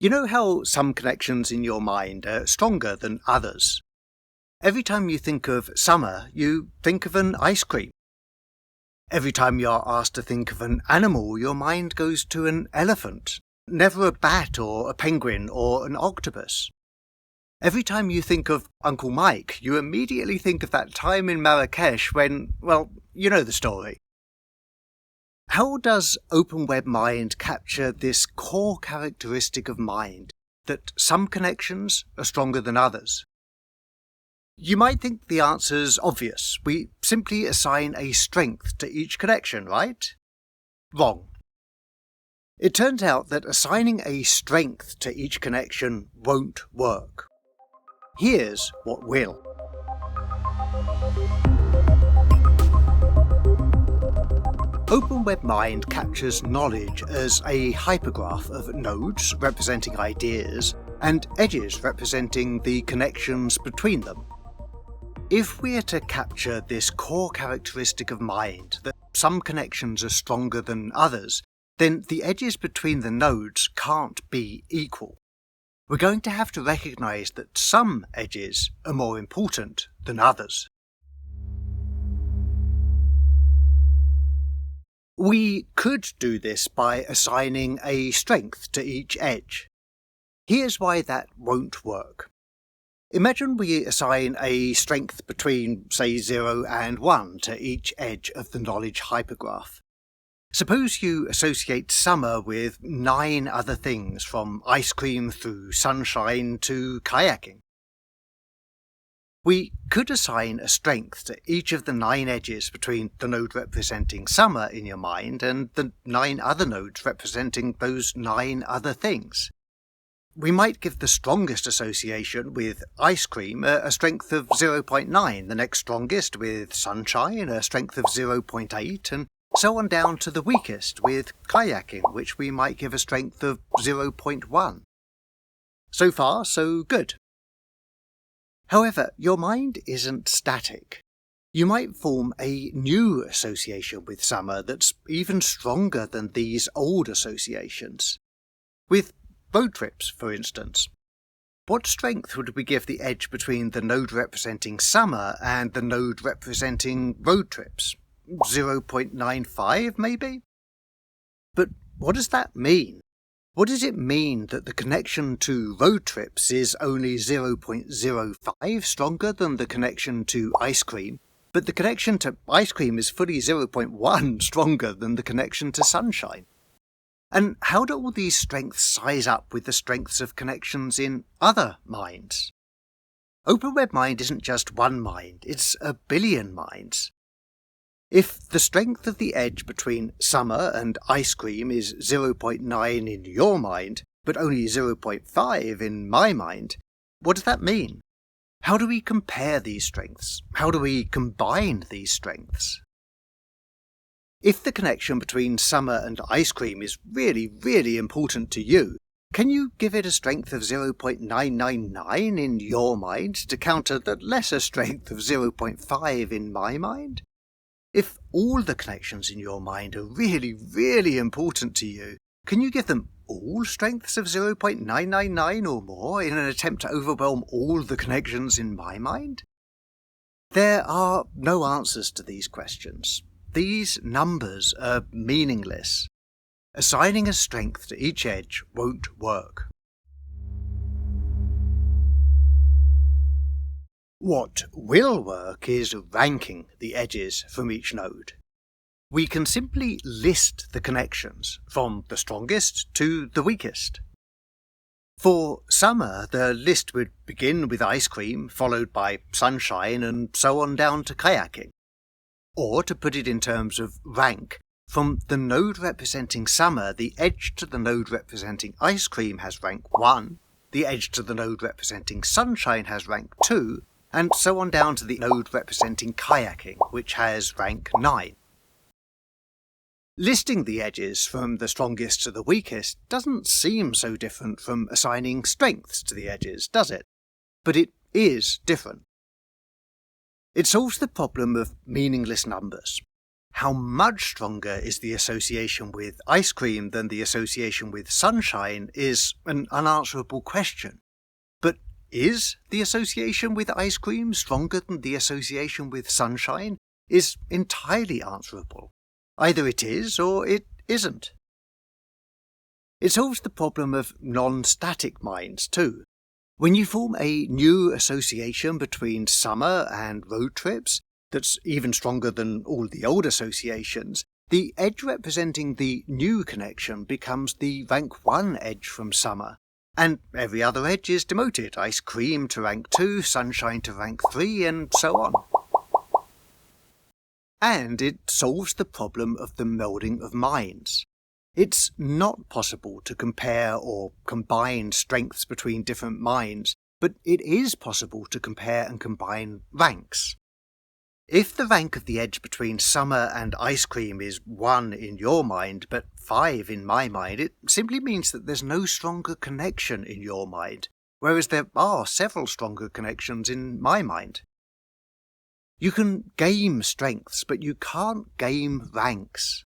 You know how some connections in your mind are stronger than others? Every time you think of summer, you think of an ice cream. Every time you're asked to think of an animal, your mind goes to an elephant, never a bat or a penguin or an octopus. Every time you think of Uncle Mike, you immediately think of that time in Marrakesh when, well, you know the story. How does Open Web Mind capture this core characteristic of mind, that some connections are stronger than others? You might think the answer's obvious. We simply assign a strength to each connection, right? Wrong. It turns out that assigning a strength to each connection won't work. Here's what will. Open Web Mind captures knowledge as a hypergraph of nodes representing ideas and edges representing the connections between them. If we are to capture this core characteristic of mind, that some connections are stronger than others, then the edges between the nodes can't be equal. We're going to have to recognize that some edges are more important than others. We could do this by assigning a strength to each edge. Here's why that won't work. Imagine we assign a strength between, say, 0 and 1 to each edge of the knowledge hypergraph. Suppose you associate summer with 9 other things, from ice cream through sunshine to kayaking. We could assign a strength to each of the 9 edges between the node representing summer in your mind and the 9 other nodes representing those 9 other things. We might give the strongest association with ice cream a strength of 0.9, the next strongest with sunshine a strength of 0.8, and so on down to the weakest with kayaking, which we might give a strength of 0.1. So far, so good. However, your mind isn't static. You might form a new association with summer that's even stronger than these old associations. With road trips, for instance. What strength would we give the edge between the node representing summer and the node representing road trips? 0.95, maybe? But what does that mean? What does it mean that the connection to road trips is only 0.05 stronger than the connection to ice cream, but the connection to ice cream is fully 0.1 stronger than the connection to sunshine? And how do all these strengths size up with the strengths of connections in other minds? Open Web Mind isn't just one mind, it's a billion minds. If the strength of the edge between summer and ice cream is 0.9 in your mind, but only 0.5 in my mind, what does that mean? How do we compare these strengths? How do we combine these strengths? If the connection between summer and ice cream is really, really important to you, can you give it a strength of 0.999 in your mind to counter the lesser strength of 0.5 in my mind? If all the connections in your mind are really, really important to you, can you give them all strengths of 0.999 or more in an attempt to overwhelm all the connections in my mind? There are no answers to these questions. These numbers are meaningless. Assigning a strength to each edge won't work. What will work is ranking the edges from each node. We can simply list the connections from the strongest to the weakest. For summer, the list would begin with ice cream, followed by sunshine, and so on down to kayaking. Or, to put it in terms of rank, from the node representing summer, the edge to the node representing ice cream has rank 1, the edge to the node representing sunshine has rank 2, and so on down to the node representing kayaking, which has rank 9. Listing the edges from the strongest to the weakest doesn't seem so different from assigning strengths to the edges, does it? But it is different. It solves the problem of meaningless numbers. How much stronger is the association with ice cream than the association with sunshine is an unanswerable question. But is the association with ice cream stronger than the association with sunshine is entirely answerable. Either it is or it isn't. It solves the problem of non-static minds too. When you form a new association between summer and road trips that's even stronger than all the old associations, the edge representing the new connection becomes the rank 1 edge from summer, and every other edge is demoted, ice cream to rank 2, sunshine to rank 3, and so on. And it solves the problem of the melding of minds. It's not possible to compare or combine strengths between different minds, but it is possible to compare and combine ranks. If the rank of the edge between summer and ice cream is 1 in your mind, but 5 in my mind, it simply means that there's no stronger connection in your mind, whereas there are several stronger connections in my mind. You can game strengths, but you can't game ranks.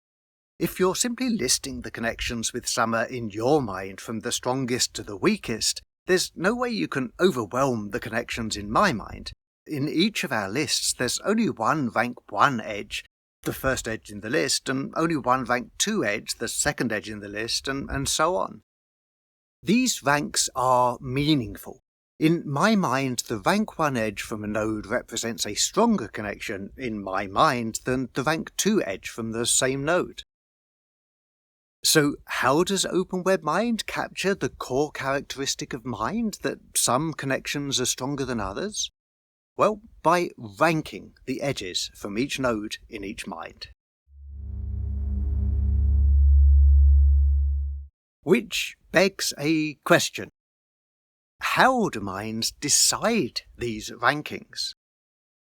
If you're simply listing the connections with summer in your mind from the strongest to the weakest, there's no way you can overwhelm the connections in my mind. In each of our lists, there's only one rank 1 edge, the first edge in the list, and only one rank 2 edge, the second edge in the list, and so on. These ranks are meaningful. In my mind, the rank 1 edge from a node represents a stronger connection in my mind than the rank 2 edge from the same node. So how does OpenWebMind capture the core characteristic of mind, that some connections are stronger than others? Well, by ranking the edges from each node in each mind. Which begs a question. How do minds decide these rankings?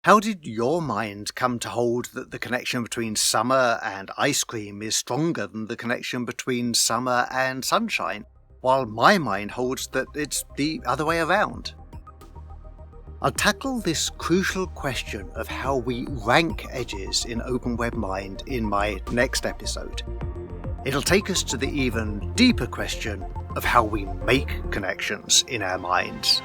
How did your mind come to hold that the connection between summer and ice cream is stronger than the connection between summer and sunshine, while my mind holds that it's the other way around? I'll tackle this crucial question of how we rank edges in OpenWebMind in my next episode. It'll take us to the even deeper question of how we make connections in our minds.